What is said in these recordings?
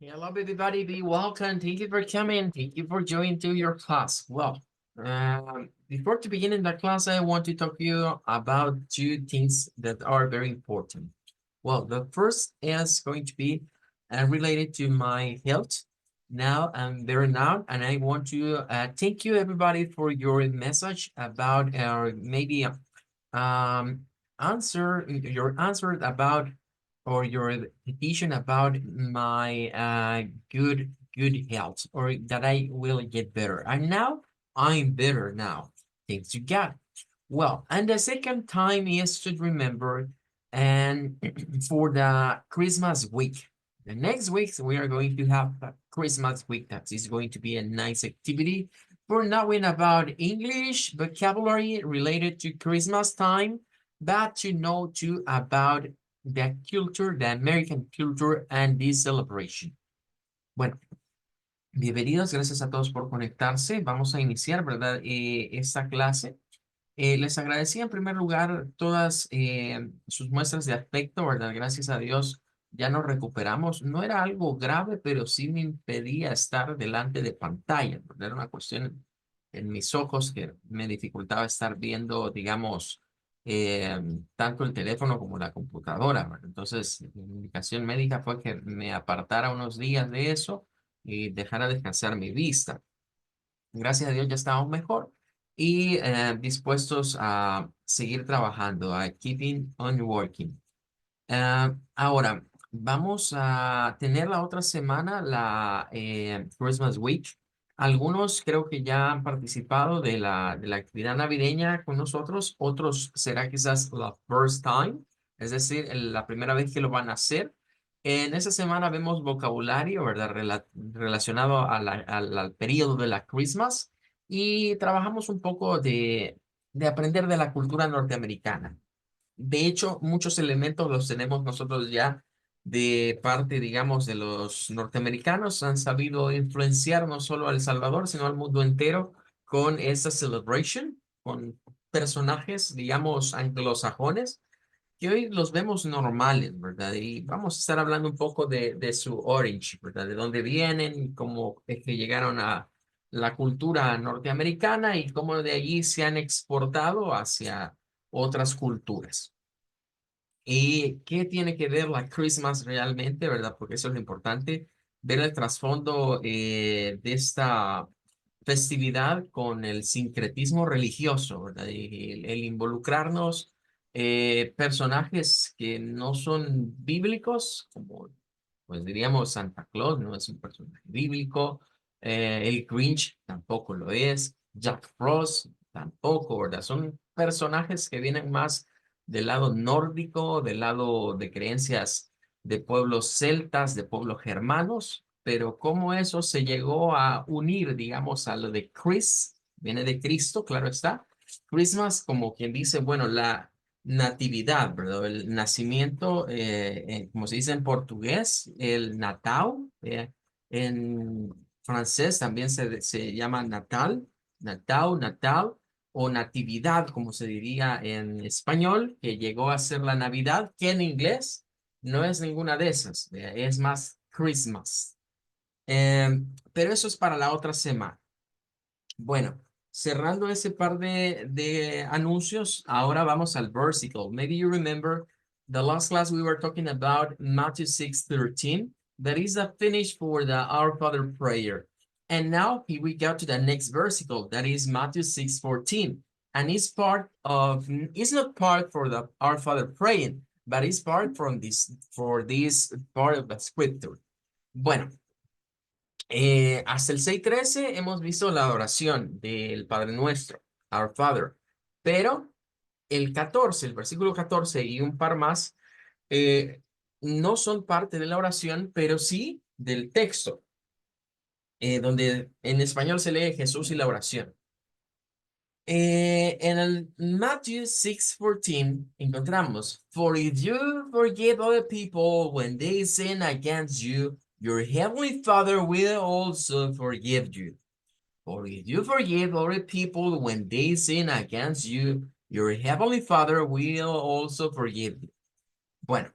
Hello, everybody. Be welcome. Thank you for coming. Thank you for joining to your class. Before to begin in the class, I want to talk to you about two things that are very important. Well, the first is going to be related to my health. Now I'm better now, and I want to thank you, everybody, for your message about maybe um, your answer about or your petition about my good health or that I will get better. And now I'm better now. Thanks to God. Well, and the second time is to remember and for the Christmas week. The next week we are going to have a Christmas week. That is going to be a nice activity for knowing about English vocabulary related to Christmas time, but to know too about the culture, the American culture and this celebration. Bueno, bienvenidos, gracias a todos por conectarse. Vamos a iniciar, ¿verdad? Esta clase. Les agradecí en primer lugar todas sus muestras de afecto, ¿verdad? Gracias a Dios ya nos recuperamos. No era algo grave, pero sí me impedía estar delante de pantalla, ¿verdad? Era una cuestión en mis ojos que me dificultaba estar viendo, digamos, eh, tanto el teléfono como la computadora, ¿verdad? Entonces, mi indicación médica fue que me apartara unos días de eso y dejara descansar mi vista. Gracias a Dios ya estamos mejor y dispuestos a seguir trabajando, a keeping on working. Ahora, vamos a tener la otra semana la Christmas Week. Algunos creo que ya han participado de la actividad navideña con nosotros, otros será quizás la first time, es decir, la primera vez que lo van a hacer. En esa semana vemos vocabulario, ¿verdad? Relacionado a al periodo de la Christmas y trabajamos un poco de aprender de la cultura norteamericana. De hecho, muchos elementos los tenemos nosotros ya de parte, digamos, de los norteamericanos. Han sabido influenciar no solo a El Salvador, sino al mundo entero con esta celebration, con personajes, digamos, anglosajones, que hoy los vemos normales, ¿verdad? Y vamos a estar hablando un poco de su origin, ¿verdad? De dónde vienen y cómo es que llegaron a la cultura norteamericana y cómo de allí se han exportado hacia otras culturas. ¿Y qué tiene que ver la Christmas realmente, verdad? Porque eso es lo importante, ver el trasfondo de esta festividad con el sincretismo religioso, ¿verdad? Y el involucrarnos personajes que no son bíblicos, como pues diríamos Santa Claus, no es un personaje bíblico, el Grinch tampoco lo es, Jack Frost tampoco, ¿verdad? Son personajes que vienen más del lado nórdico, del lado de creencias de pueblos celtas, de pueblos germanos, pero cómo eso se llegó a unir, digamos, a lo de Chris, viene de Cristo, claro está. Christmas, como quien dice, bueno, la natividad, ¿verdad? El nacimiento, como se dice en portugués, el Natal, en francés también se llama Natal, Natal o natividad, como se diría en español, que llegó a ser la Navidad, que en inglés no es ninguna de esas, es más Christmas. Pero eso es para la otra semana. Bueno, cerrando ese par de anuncios, ahora vamos al versicle. Maybe you remember the last class we were talking about Matthew 6:13. That is a finish for the Our Father prayer. And now here we go to the next versicle, that is Matthew 6:14. And it's not part for the Our Father praying, but it's part from for this part of the scripture. Bueno, hasta el 6:13 hemos visto la oración del Padre Nuestro, Our Father, pero el 14, el versículo 14 y un par más eh, no son parte de la oración, pero sí del texto, donde en español se lee Jesús y la oración. En el Matthew 6:14 encontramos, For if you forgive other people when they sin against you, your heavenly Father will also forgive you. For if you forgive other people when they sin against you, your heavenly Father will also forgive you. Bueno,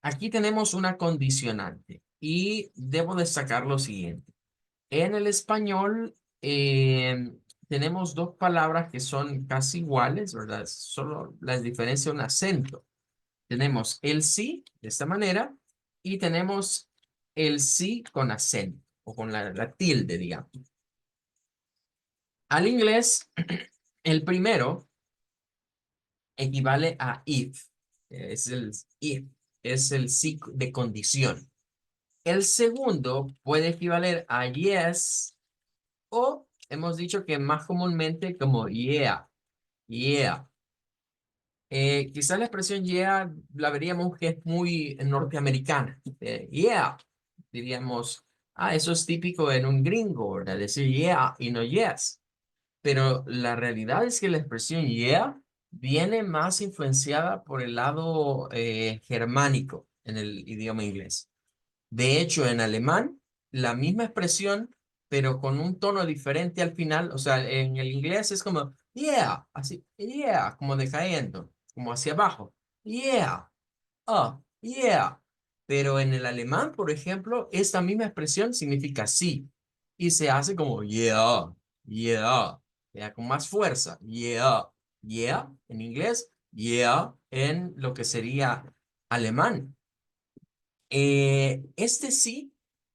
aquí tenemos una condicionante. y debo destacar lo siguiente. En el español tenemos dos palabras que son casi iguales, ¿verdad? Solo la diferencia un acento. Tenemos el sí de esta manera y tenemos el sí con acento o con la tilde, digamos. Al inglés, el primero equivale a if, es el if, es el sí de condición. El segundo puede equivaler a yes o hemos dicho que más comúnmente como yeah, yeah. Quizás la expresión yeah la veríamos que es muy norteamericana. Yeah, diríamos, eso es típico en un gringo, ¿verdad? Decir yeah y no yes. Pero la realidad es que la expresión yeah viene más influenciada por el lado germánico en el idioma inglés. De hecho, en alemán, la misma expresión, pero con un tono diferente al final. O sea, en el inglés es como, yeah, así, yeah, como decayendo, como hacia abajo. Yeah, yeah. Pero en el alemán, por ejemplo, esta misma expresión significa sí. Y se hace como, yeah, yeah, ya, con más fuerza. Yeah, yeah, en inglés, yeah, en lo que sería alemán. Este sí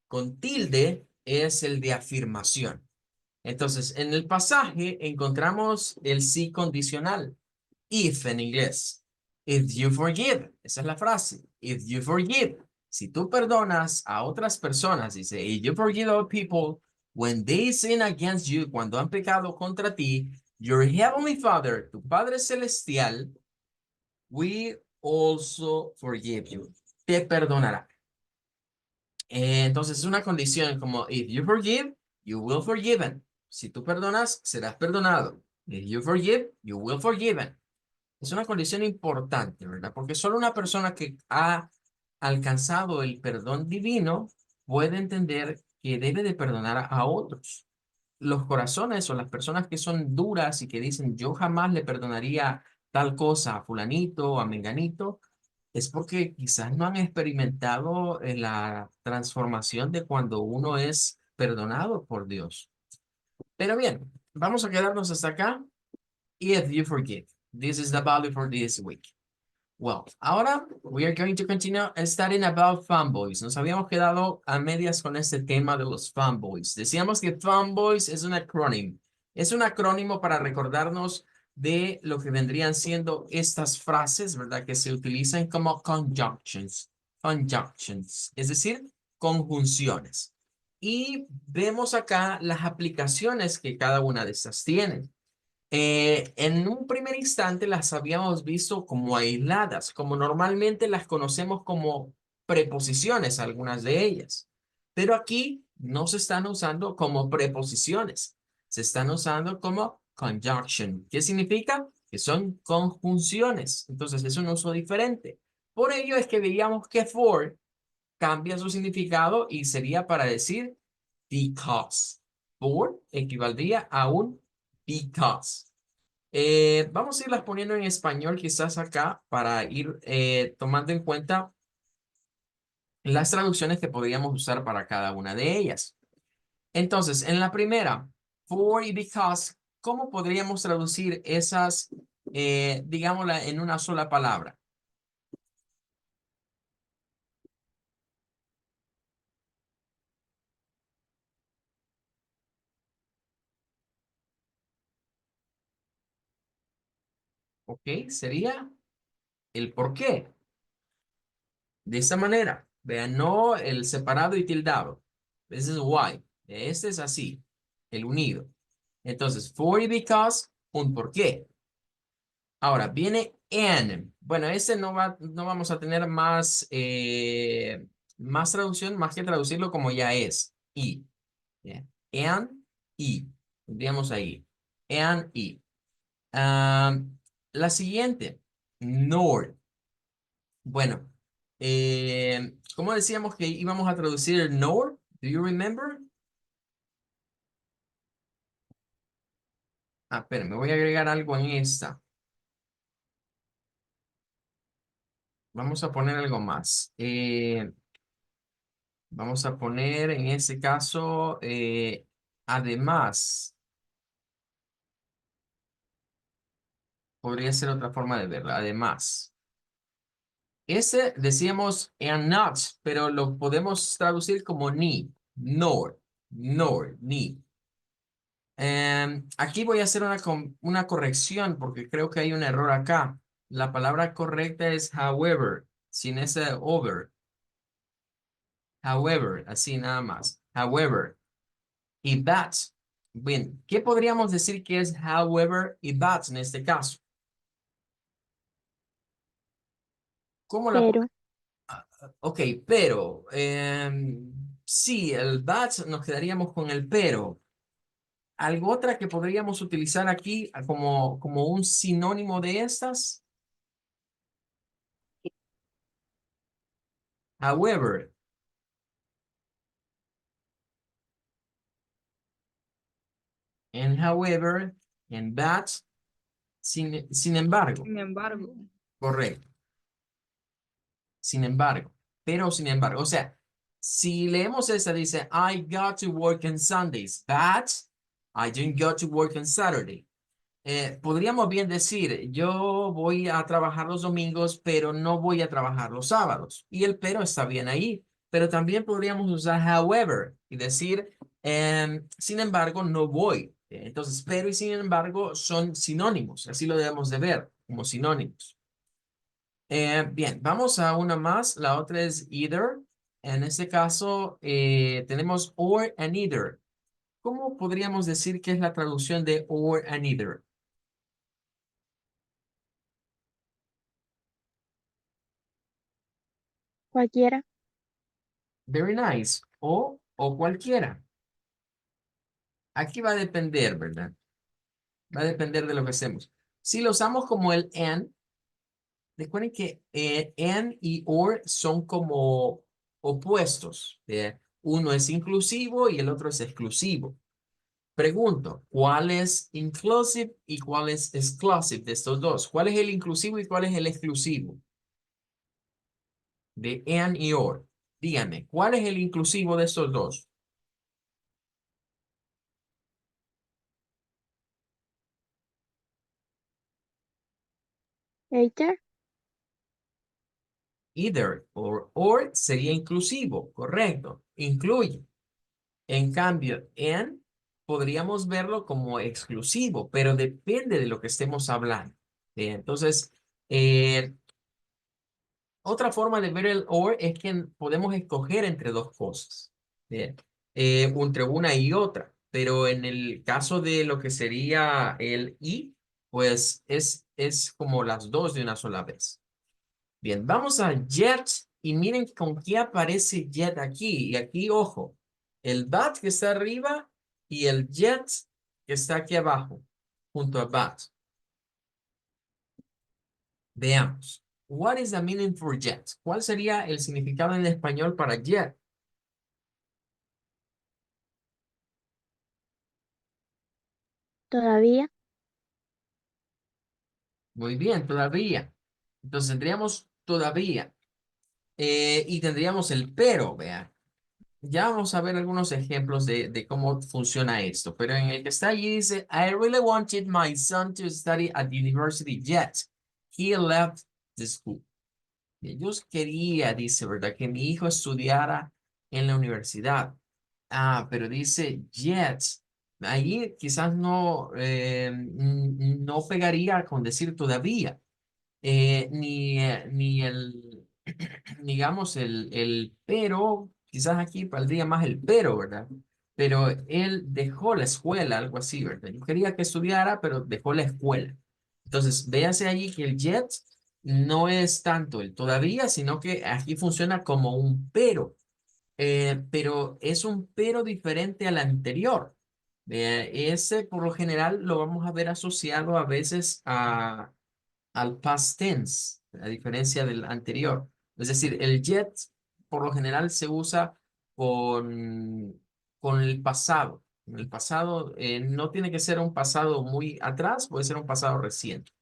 con tilde es el de afirmación. Entonces, en el pasaje encontramos el sí condicional. If en inglés. If you forgive. Esa es la frase. If you forgive. Si tú perdonas a otras personas, dice, if you forgive all people when they sin against you, cuando han pecado contra ti, your heavenly Father, tu Padre Celestial, we also forgive you. Te perdonará. Entonces es una condición como if you forgive, you will forgiven. Si tú perdonas, serás perdonado. If you forgive, you will forgiven. Es una condición importante, ¿verdad? Porque solo una persona que ha alcanzado el perdón divino puede entender que debe de perdonar a otros. Los corazones o las personas que son duras y que dicen yo jamás le perdonaría tal cosa a fulanito o a menganito, es porque quizás no han experimentado la transformación de cuando uno es perdonado por Dios. Pero bien, vamos a quedarnos hasta acá. If you forgive. This is the value for this week. Well, ahora we are going to continue studying about fanboys. Nos habíamos quedado a medias con este tema de los fanboys. Decíamos que fanboys es un acrónimo. Es un acrónimo para recordarnos de lo que vendrían siendo estas frases, ¿verdad? Que se utilizan como conjunctions. Conjunctions, es decir, conjunciones. Y vemos acá las aplicaciones que cada una de estas tiene. En un primer instante las habíamos visto como aisladas, como normalmente las conocemos como preposiciones, algunas de ellas. Pero aquí no se están usando como preposiciones, se están usando como conjunction. ¿Qué significa? Que son conjunciones. Entonces es un uso diferente. Por ello es que veíamos que for cambia su significado y sería para decir because. For equivaldría a un because. Vamos a irlas poniendo en español quizás acá para ir tomando en cuenta las traducciones que podríamos usar para cada una de ellas. Entonces, en la primera, for y because, ¿cómo podríamos traducir esas, digámosla, en una sola palabra? ¿Ok? Sería el por qué. De esta manera, vean, no el separado y tildado. This is why. Este es así, el unido. Entonces, for y because, un por qué. Ahora, viene and. Bueno, este no vamos a tener más traducción, más que traducirlo como ya es. Y. ¿Ya? And y. Tendríamos ahí. And y. La siguiente. Nor. Bueno, ¿cómo decíamos que íbamos a traducir nor? Do you remember? Espera, me voy a agregar algo en esta. Vamos a poner algo más. Vamos a poner en ese caso, además, podría ser otra forma de verla, además. Ese decíamos and not, pero lo podemos traducir como ni, nor, ni. Aquí voy a hacer una corrección porque creo que hay un error acá. La palabra correcta es however, sin ese over. However, así nada más. However. Y that. Bien, ¿qué podríamos decir que es however y that en este caso? ¿Cómo la Pero, Ok, pero sí, el that nos quedaríamos con el pero. ¿Algo otra que podríamos utilizar aquí como un sinónimo de estas? However, and however, and that, sin embargo, Sin embargo, correcto, sin embargo, pero sin embargo, o sea, si leemos esa, dice, I got to work on Sundays, but I didn't go to work on Saturday. Podríamos bien decir, yo voy a trabajar los domingos, pero no voy a trabajar los sábados. Y el pero está bien ahí. Pero también podríamos usar however y decir, sin embargo, no voy. Entonces, pero y sin embargo son sinónimos. Así lo debemos de ver como sinónimos. Bien, vamos a una más. La otra es either. En este caso, tenemos or and either. ¿Cómo podríamos decir que es la traducción de or and either? cualquiera, Very nice. O cualquiera. Aquí va a depender, ¿verdad? Va a depender de lo que hacemos. Si lo usamos como el and, recuerden que and y or son como opuestos. Uno es inclusivo y el otro es exclusivo. Pregunto, ¿cuál es inclusive y cuál es exclusive de estos dos? ¿Cuál es el inclusivo y cuál es el exclusivo de and y or? Díganme, ¿cuál es el inclusivo de estos dos? either, Either or sería inclusivo, correcto, incluye. En cambio, en podríamos verlo como exclusivo, pero depende de lo que estemos hablando. Entonces, eh, otra forma de ver el or es que podemos escoger entre dos cosas, bien, entre una y otra, pero en el caso de lo que sería el y, pues es como las dos de una sola vez. Bien, vamos a Jet y miren con qué aparece Jet aquí. Y aquí, ojo, el Bat que está arriba y el Jet que está aquí abajo, junto a Bat. Veamos. What is the meaning for Jet? ¿Cuál sería el significado en español para Jet? todavía, Muy bien, todavía. Entonces tendríamos todavía. Y tendríamos el pero, vean. Ya vamos a ver algunos ejemplos de cómo funciona esto, pero en el que está allí dice, I really wanted my son to study at the university yet. He left the school. Yo quería, dice, ¿verdad? Que mi hijo estudiara en la universidad. Ah, pero dice yet. Allí quizás no pegaría con decir todavía. Ni el, digamos, el pero, quizás aquí valdría más el pero, ¿verdad? Pero él dejó la escuela, algo así, ¿verdad? Yo quería que estudiara, pero dejó la escuela. Entonces, véase allí que el yet no es tanto el todavía, sino que aquí funciona como un pero es un pero diferente al anterior. Ese, por lo general, lo vamos a ver asociado a veces al past tense, a diferencia del anterior. Es decir, el yet por lo general se usa con, con el pasado. En el pasado no tiene que ser un pasado muy atrás, puede ser un pasado reciente.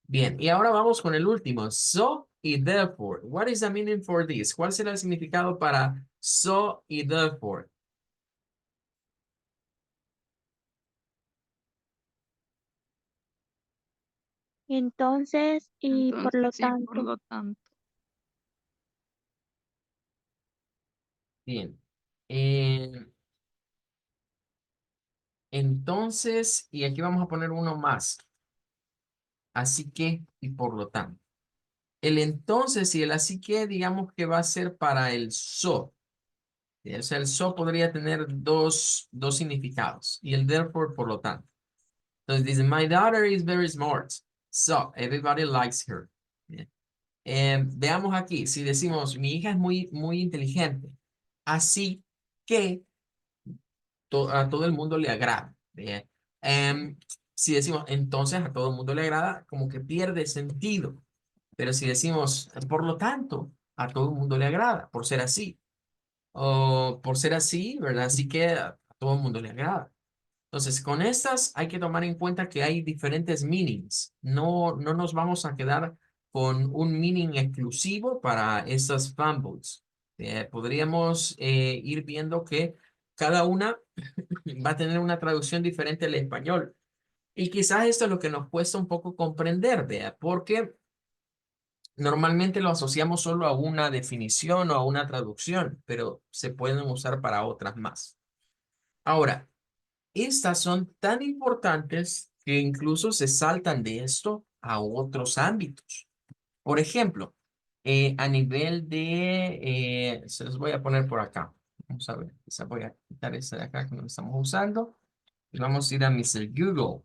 Bien, y ahora vamos con el último. So y therefore. What is the meaning for this? ¿Cuál será el significado para So y therefore. Entonces y por lo Entonces, y por tanto. lo tanto. Bien. Entonces, y aquí vamos a poner uno más. Así que, y por lo tanto. El entonces y el así que, digamos que va a ser para el so. O sea, el so podría tener dos significados. Y el therefore, por lo tanto. Entonces dice, my daughter is very smart. So, everybody likes her. Bien. Veamos aquí, si decimos, mi hija es muy inteligente. Así que a todo el mundo le agrada. Bien. Em, si decimos, entonces a todo el mundo le agrada, como que pierde sentido. Pero si decimos, por lo tanto, a todo el mundo le agrada, por ser así. O por ser así, ¿verdad? Así que a todo el mundo le agrada. Entonces, con estas hay que tomar en cuenta que hay diferentes meanings. No nos vamos a quedar con un meaning exclusivo para estas fumbles. Podríamos ir viendo que cada una va a tener una traducción diferente al español. Y quizás esto es lo que nos cuesta un poco comprender, ¿vea? Porque normalmente lo asociamos solo a una definición o a una traducción, pero se pueden usar para otras más. Ahora, estas son tan importantes que incluso se saltan de esto a otros ámbitos. Por ejemplo, a nivel se los voy a poner por acá. Vamos a ver, quizá voy a quitar esa de acá que no estamos usando. Y vamos a ir a Mr. Google.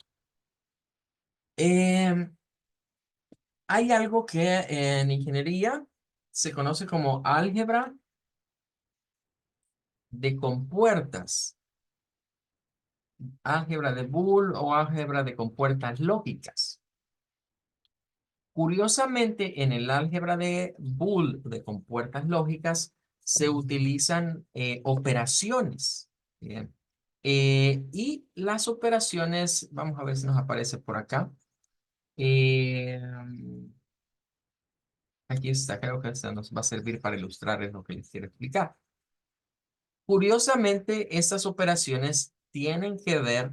Eh, Hay algo que en ingeniería se conoce como álgebra de compuertas, álgebra de Boole o álgebra de compuertas lógicas. Curiosamente, en el álgebra de Boole de compuertas lógicas se utilizan operaciones. Bien. Y las operaciones, vamos a ver si nos aparece por acá. Eh, Aquí está, creo que esta nos va a servir para ilustrar lo que les quiero explicar. Curiosamente, estas operaciones tienen que ver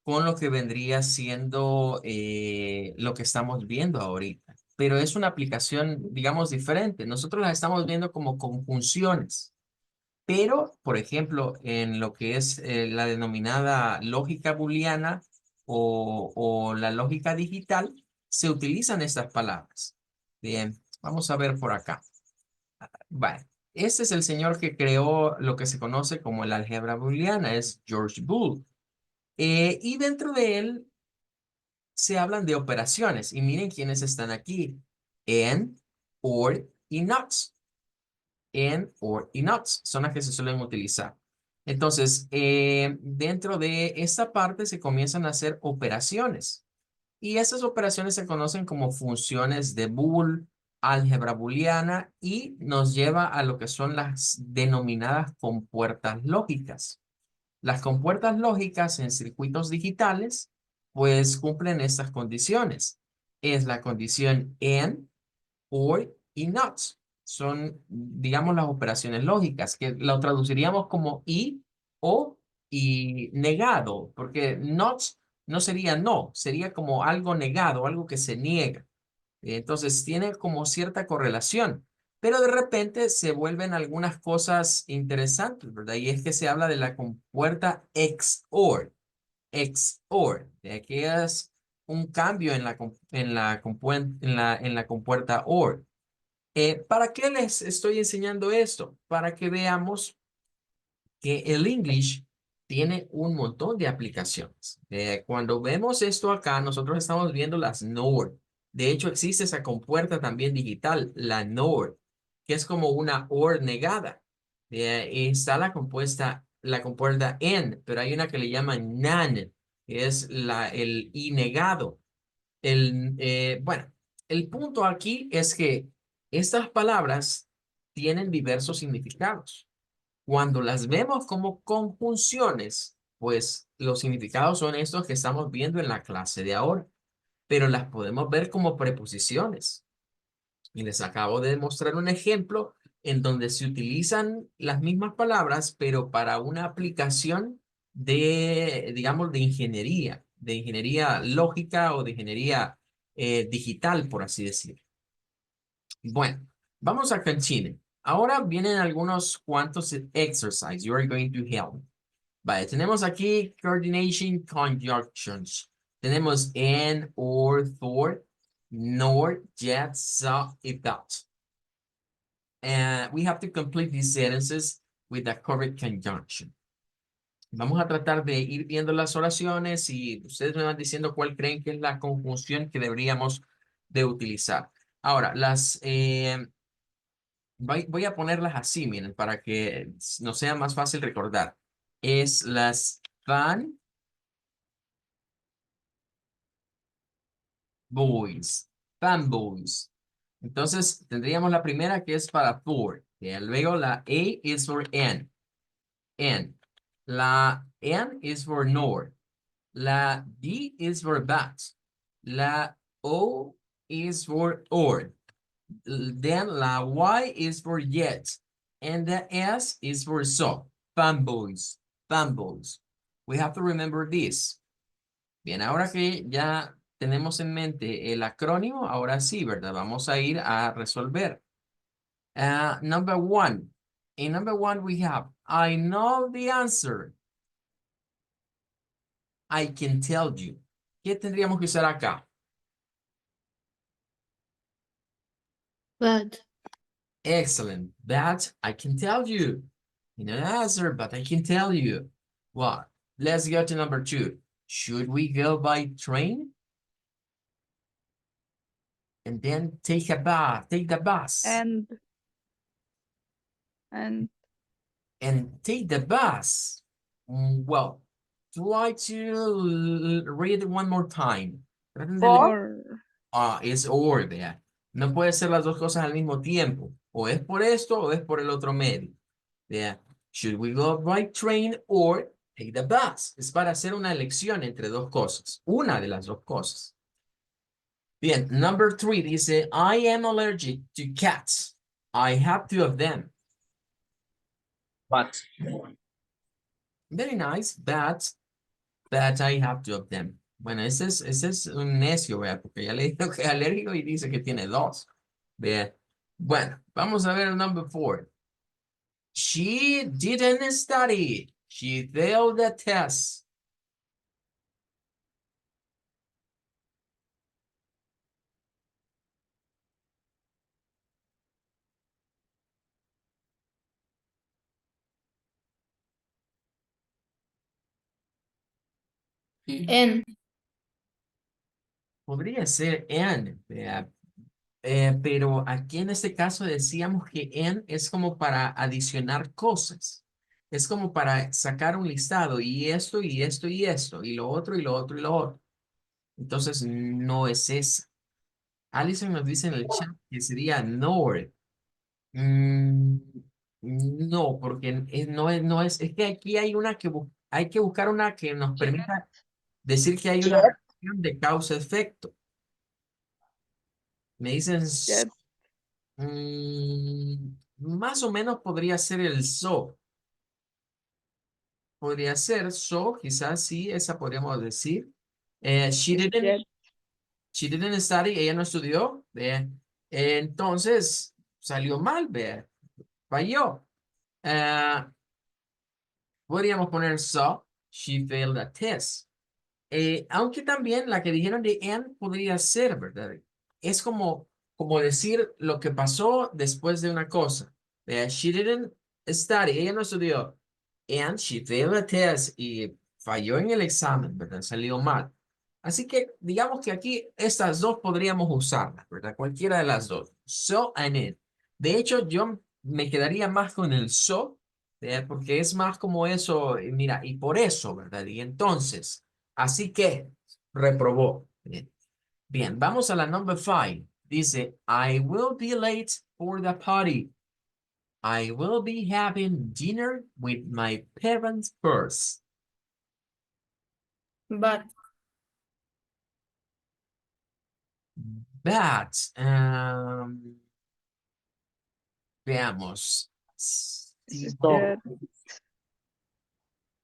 con lo que vendría siendo lo que estamos viendo ahorita, pero es una aplicación, digamos, diferente. Nosotros las estamos viendo como conjunciones, pero, por ejemplo, en lo que es la denominada lógica booleana o la lógica digital, se utilizan estas palabras. Bien, vamos a ver por acá. Vale, este es el señor que creó lo que se conoce como el álgebra booleana, es George Boole. Y dentro de él se hablan de operaciones. Y miren quiénes están aquí. And, or y not. And, or y not son las que se suelen utilizar. Entonces, dentro de esta parte se comienzan a hacer operaciones. Y esas operaciones se conocen como funciones de Boole, álgebra booleana y nos lleva a lo que son las denominadas compuertas lógicas. Las compuertas lógicas en circuitos digitales pues cumplen estas condiciones. Es la condición AND, OR y NOT. Son, digamos, las operaciones lógicas que lo traduciríamos como y, o y negado, porque not no sería no, sería como algo negado, algo que se niega. Entonces tiene como cierta correlación, pero de repente se vuelven algunas cosas interesantes, ¿verdad? Y es que se habla de la compuerta XOR, XOR, de que es un cambio en la compuerta OR. ¿Para qué les estoy enseñando esto? Para que veamos que el English tiene un montón de aplicaciones. Cuando vemos esto acá, nosotros estamos viendo las NOR. De hecho, existe esa compuerta también digital, la NOR, que es como una OR negada. Está la compuerta N, pero hay una que le llaman NAN, que es el I negado. Bueno, el punto aquí es que estas palabras tienen diversos significados. Cuando las vemos como conjunciones, pues los significados son estos que estamos viendo en la clase de ahora, pero las podemos ver como preposiciones. Y les acabo de mostrar un ejemplo en donde se utilizan las mismas palabras, pero para una aplicación de, digamos, de ingeniería lógica o de ingeniería digital, por así decirlo. Bueno, vamos a continuar. Ahora vienen algunos cuantos exercises. You are going to help. Vale, tenemos aquí coordination conjunctions. Tenemos and, or, for, nor, yet, so, y that. And we have to complete these sentences with the correct conjunction. Vamos a tratar de ir viendo las oraciones y ustedes me van diciendo cuál creen que es la conjunción que deberíamos de utilizar. Ahora, voy a ponerlas así, miren, para que nos sea más fácil recordar. Es las fanboys. Entonces, tendríamos la primera que es para for. Luego la A is for N. La N is for nor. La D is for but. La O is for or. Then la Y is for yet. And the S is for so. Fanboys. Fanboys. We have to remember this. Bien, ahora que ya tenemos en mente el acrónimo, ahora sí, ¿verdad? Vamos a ir a resolver. Number one. In number one we have, I know the answer. I can tell you. ¿Qué tendríamos que usar acá? But. Excellent. That I can tell you. You know the answer, but I can tell you. Well, let's go to number two. Should we go by train? And then take a bath, take the bus. And And take the bus. Well, try to read it one more time. Traten de leer. or Es or, vea. No puede ser las dos cosas al mismo tiempo. O es por esto o es por el otro medio. Vea. Should we go by train or take the bus? Es para hacer una elección entre dos cosas. Una de las dos cosas. Bien, number three dice, I am allergic to cats. I have two of them. But. Very nice, but I have two of them. Bueno, ese es un necio, vea, porque ya le digo que es alérgico y dice que tiene dos. Vea. Bueno, vamos a ver el number four. She didn't study. She failed the test. And. Podría ser and, vea. Pero aquí en este caso decíamos que and es como para adicionar cosas. Es como para sacar un listado y esto y esto y esto y lo otro y lo otro y lo otro. Entonces no es esa. Alison nos dice en el chat que sería nor. Mm, no, porque es que aquí hay una hay que buscar una que nos permita decir que hay una Yet. relación de causa-efecto. Me dicen, Yet. más o menos podría ser el so. Podría ser so, quizás sí, esa podríamos decir. Yet. She didn't study, ella no estudió. Entonces, salió mal, falló. Podríamos poner so, she failed the test. Aunque también la que dijeron de and podría ser, ¿verdad? Es como decir lo que pasó después de una cosa. She didn't study, ella no estudió. And she failed the test y falló en el examen, ¿verdad? Salió mal. Así que digamos que aquí estas dos podríamos usarlas, ¿verdad? Cualquiera de las dos. So and it. De hecho, yo me quedaría más con el so, porque es más como eso, mira, y por eso, ¿verdad? Y entonces, así que reprobó. Bien, bien, vamos a la number five. Dice, I will be late for the party. I will be having dinner with my parents first. But. But, Veamos. Jet.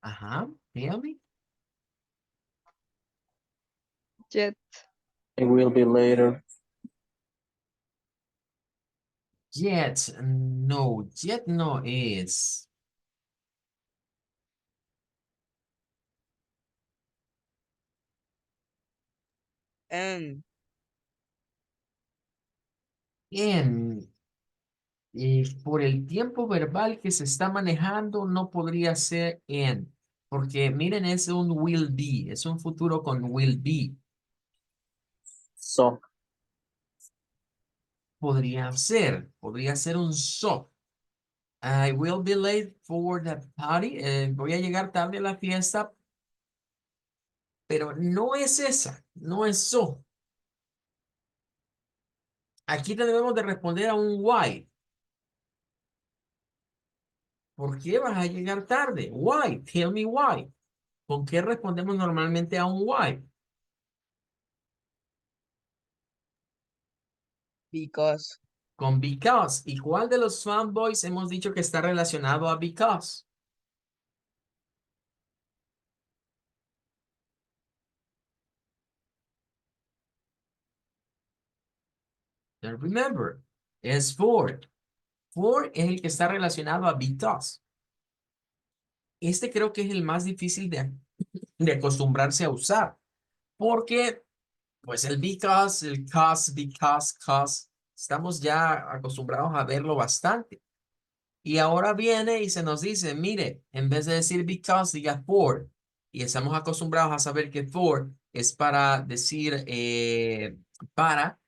Ajá, tell me. Jet. It will be later. Yet, no, yet no es. And. En, por el tiempo verbal que se está manejando, no podría ser en. Porque miren, es un will be, es un futuro con will be. So, Podría ser un so. I will be late for the party. Voy a llegar tarde a la fiesta, pero no es esa, no es so. Aquí debemos de responder a un why. ¿Por qué vas a llegar tarde? Why? Tell me why. ¿Con qué respondemos normalmente a un why? Because. Con because. ¿Y cuál de los fanboys hemos dicho que está relacionado a because? Then remember, es for. For es el que está relacionado a because. Este creo que es el más difícil de acostumbrarse a usar. Porque, pues el because, el cause, estamos ya acostumbrados a verlo bastante. Y ahora viene y se nos dice, mire, en vez de decir because, diga for. Y estamos acostumbrados a saber que for es para decir para.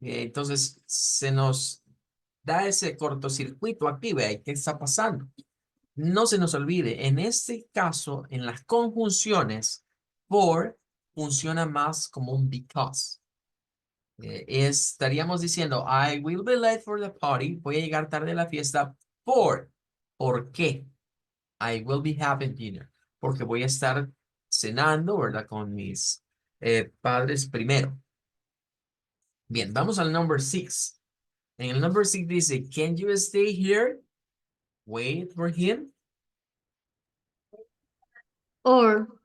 Entonces se nos da ese cortocircuito aquí, ¿ve? ¿Qué está pasando? No se nos olvide, en este caso, en las conjunciones, for funciona más como un because. Estaríamos diciendo, I will be late for the party. Voy a llegar tarde a la fiesta. ¿Por qué? I will be having dinner. Porque voy a estar cenando, ¿verdad? Con mis padres primero. Bien, vamos al number 6. En el number 6 dice, can you stay here? Wait for him. Or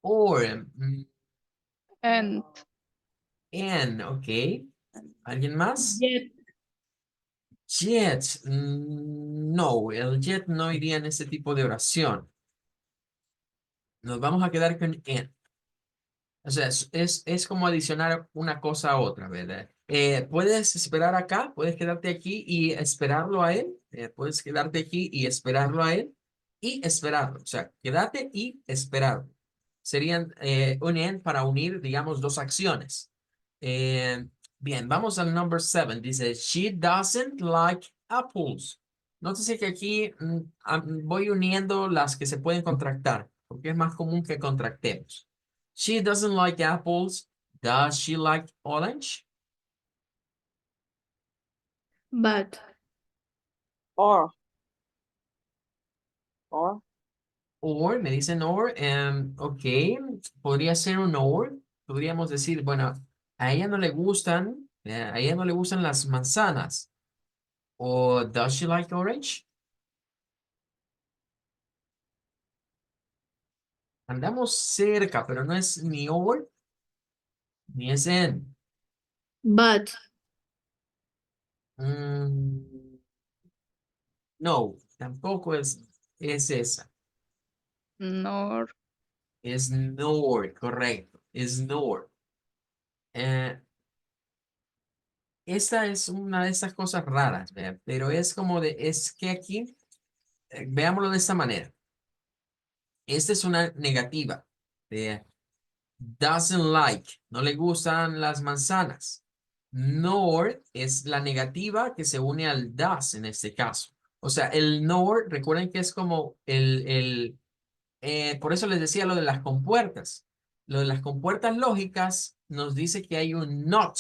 Or, And. ok. ¿Alguien más? yet. Jet, no, el jet no iría en ese tipo de oración. Nos vamos a quedar con en. O sea, es como adicionar una cosa a otra, ¿verdad? Puedes esperar acá, puedes quedarte aquí y esperarlo a él. Puedes quedarte aquí y esperarlo a él y esperarlo. O sea, quédate y esperarlo. Serían un en para unir, digamos, dos acciones. Eh, bien, vamos al number 7. Dice, she doesn't like apples. Nótese que aquí voy uniendo las que se pueden contractar, porque es más común que contractemos. She doesn't like apples. Does she like orange? But Or. Or, me dicen or, ok, podría ser un or. Podríamos decir, bueno, a ella no le gustan, a ella no le gustan las manzanas. O, does she like orange? Andamos cerca, pero no es ni or, ni es en. but No, tampoco es esa. Nor. Es nor, correcto. Es nor. Esta es una de esas cosas raras, ¿verdad? Pero es como es que aquí, veámoslo de esta manera. Esta es una negativa. ¿Vea? Doesn't like, no le gustan las manzanas. Nor es la negativa que se une al does en este caso. O sea, el nor, recuerden que es como por eso les decía lo de las compuertas. Lo de las compuertas lógicas nos dice que hay un not.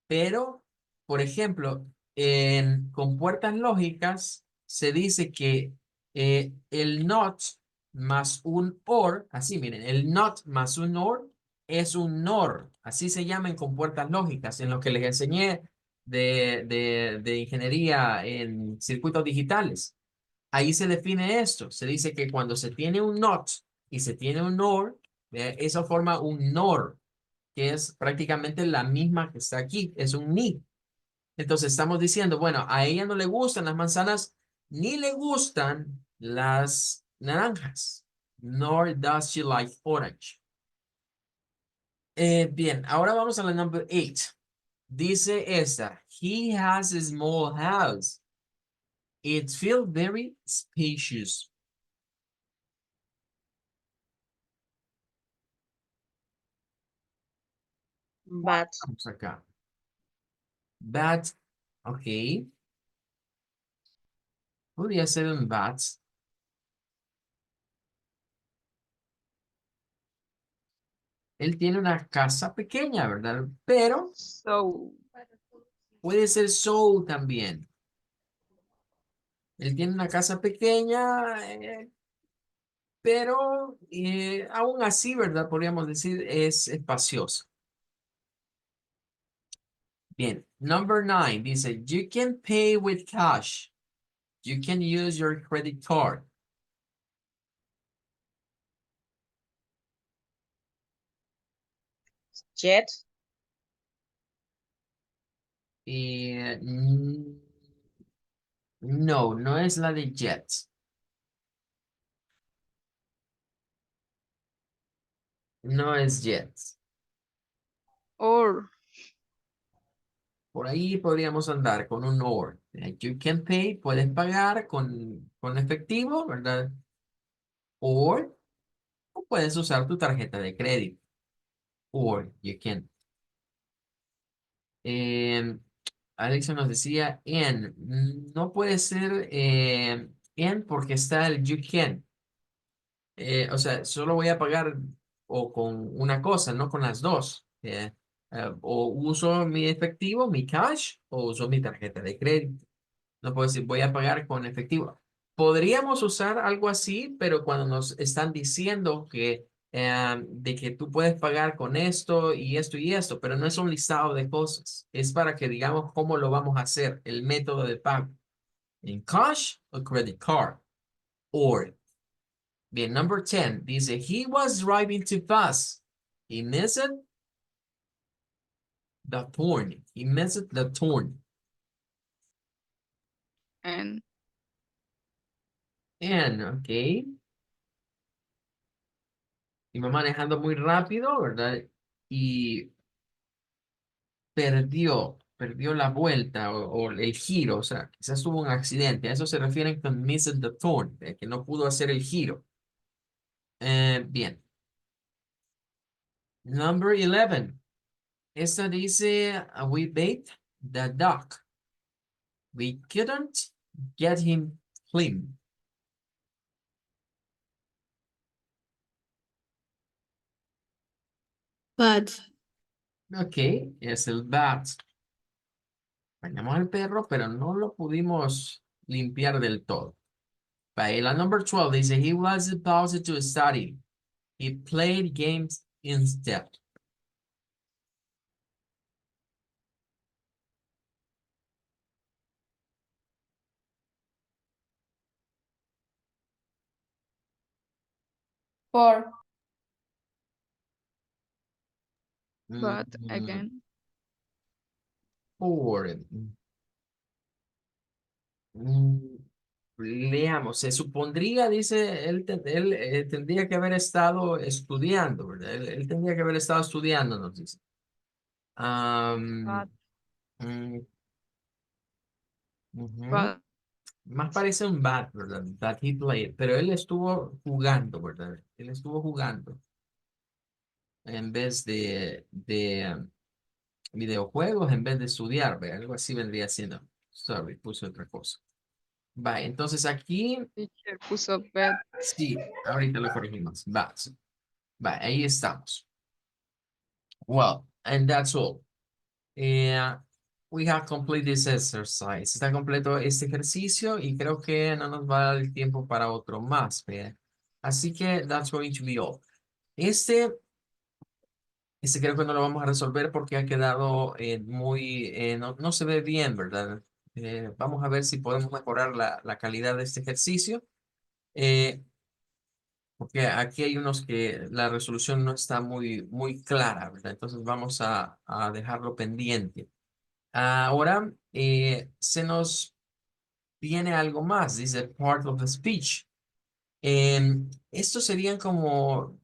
Pero, por ejemplo, en compuertas lógicas se dice que el not más un or, así miren, el not más un or es un nor. Así se llama en compuertas lógicas. En lo que les enseñé de ingeniería en circuitos digitales. Ahí se define esto. Se dice que cuando se tiene un not y se tiene un or, eso forma un nor, que es prácticamente la misma que está aquí. Es un ni. Entonces estamos diciendo, bueno, a ella no le gustan las manzanas, ni le gustan las naranjas. Nor does she like orange. Bien, ahora vamos a la number 8. Dice esta, he has a small house. It feels very spacious. But. Vamos acá. But, ok. Podría ser un but. Él tiene una casa pequeña, ¿verdad? Pero So. puede ser so también. Él tiene una casa pequeña, pero aún así, ¿verdad? Podríamos decir es espaciosa. Bien, number 9 dice, you can pay with cash. You can use your credit card. Jet. No, no es la de Jets. No es Jets. Or. Por ahí podríamos andar con un or. You can pay, puedes pagar con efectivo, ¿verdad? Or puedes usar tu tarjeta de crédito. Or you can. Alexa nos decía en. No puede ser en porque está el you can. O sea, solo voy a pagar o con una cosa, no con las dos. O uso mi efectivo, mi cash, o uso mi tarjeta de crédito. No puedo decir, voy a pagar con efectivo. Podríamos usar algo así, pero cuando nos están diciendo que, de que tú puedes pagar con esto y esto, pero no es un listado de cosas. Es para que digamos cómo lo vamos a hacer, el método de pago. ¿En cash o credit card? Or, bien, number 10, dice, he was driving too fast. He missed the turn. He missed the turn. And. And, okay. Iba manejando muy rápido, ¿verdad? Y perdió la vuelta o el giro, o sea, quizás tuvo un accidente. A eso se refieren con missed the turn, de que no pudo hacer el giro. Bien. Number 11. Esta dice, we bait the duck. We couldn't get him clean. But. Ok, es el bat. Bañamos al perro, pero no lo pudimos limpiar del todo. La number 12 dice, he was supposed to study. He played games instead. But. Mm, But again. Por, mm, leamos, se supondría, dice, él tendría que haber estado estudiando, ¿verdad? Él tendría que haber estado estudiando, nos dice. But. Mm, ujú. But. Más parece un bat, ¿verdad? That he played, pero él estuvo jugando, ¿verdad? Él estuvo jugando en vez de videojuegos, en vez de estudiar, ¿verdad? Algo así vendría siendo. Sorry, puse otra cosa. Va, entonces aquí, Teacher puso bed. sí, ahorita lo corregimos. Bats. Va, ahí estamos. Well, and that's all. We have completed this exercise. Está completo este ejercicio y creo que no nos va a dar el tiempo para otro más, ¿ve? Así que that's going to be all. Este Ese creo que no lo vamos a resolver porque ha quedado no se ve bien, ¿verdad? Vamos a ver si podemos mejorar la calidad de este ejercicio. Porque aquí hay unos que la resolución no está muy clara, ¿verdad? Entonces vamos a dejarlo pendiente. Ahora se nos viene algo más, dice part of the speech. Estos serían como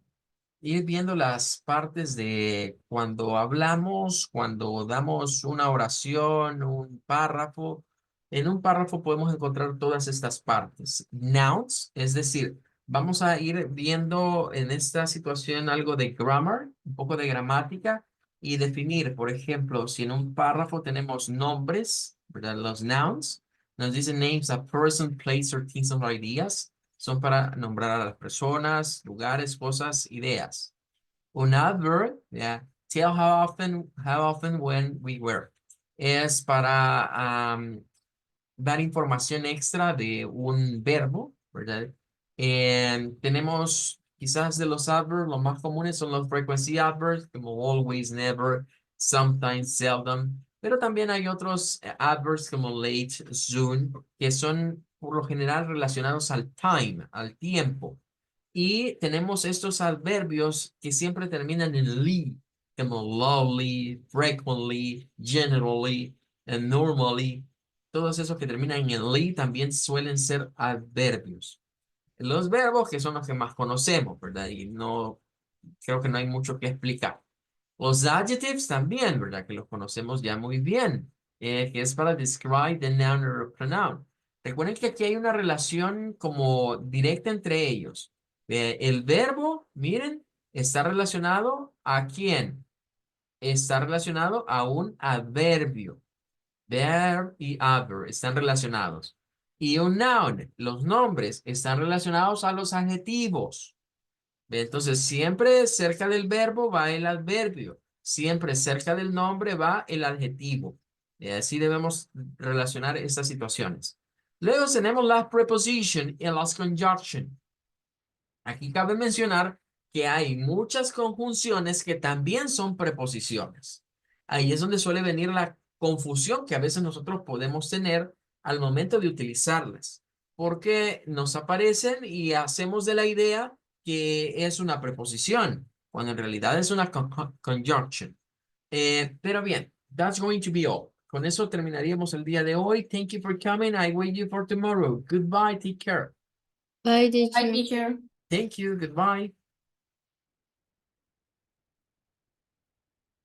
ir viendo las partes de cuando hablamos, cuando damos una oración, un párrafo. En un párrafo podemos encontrar todas estas partes. Nouns, es decir, vamos a ir viendo en esta situación algo de grammar, un poco de gramática y definir, por ejemplo, si en un párrafo tenemos nombres, ¿verdad? Los nouns, nos dicen names of person, place, or things or ideas son para nombrar a las personas, lugares, cosas, ideas. Un adverb, yeah, tell how often, when, we, where. Es para dar información extra de un verbo, ¿verdad? Tenemos quizás de los adverbs, los más comunes son los frequency adverbs, como always, never, sometimes, seldom. Pero también hay otros adverbs como late, soon, que son por lo general relacionados al time, al tiempo. Y tenemos estos adverbios que siempre terminan en "ly", como lovely, frequently, generally, and normally. Todos esos que terminan en "ly" también suelen ser adverbios. Los verbos, que son los que más conocemos, ¿verdad? Y no, creo que no hay mucho que explicar. Los adjectives también, ¿verdad? Que los conocemos ya muy bien, que es para describe the noun or pronoun. Recuerden que aquí hay una relación como directa entre ellos. El verbo, miren, está relacionado ¿a quién? Está relacionado a un adverbio. Verb y adverb están relacionados. Y un noun, los nombres, están relacionados a los adjetivos. Entonces, siempre cerca del verbo va el adverbio. Siempre cerca del nombre va el adjetivo. Y así debemos relacionar estas situaciones. Luego tenemos las preposition y las conjunction. Aquí cabe mencionar que hay muchas conjunciones que también son preposiciones. Ahí es donde suele venir la confusión que a veces nosotros podemos tener al momento de utilizarlas, porque nos aparecen y hacemos de la idea que es una preposición, cuando en realidad es una conjunction. Pero bien, that's going to be all. Con eso terminaríamos el día de hoy. Thank you for coming. I wait you for tomorrow. Goodbye. Take care. Bye, teacher. Thank you. Goodbye.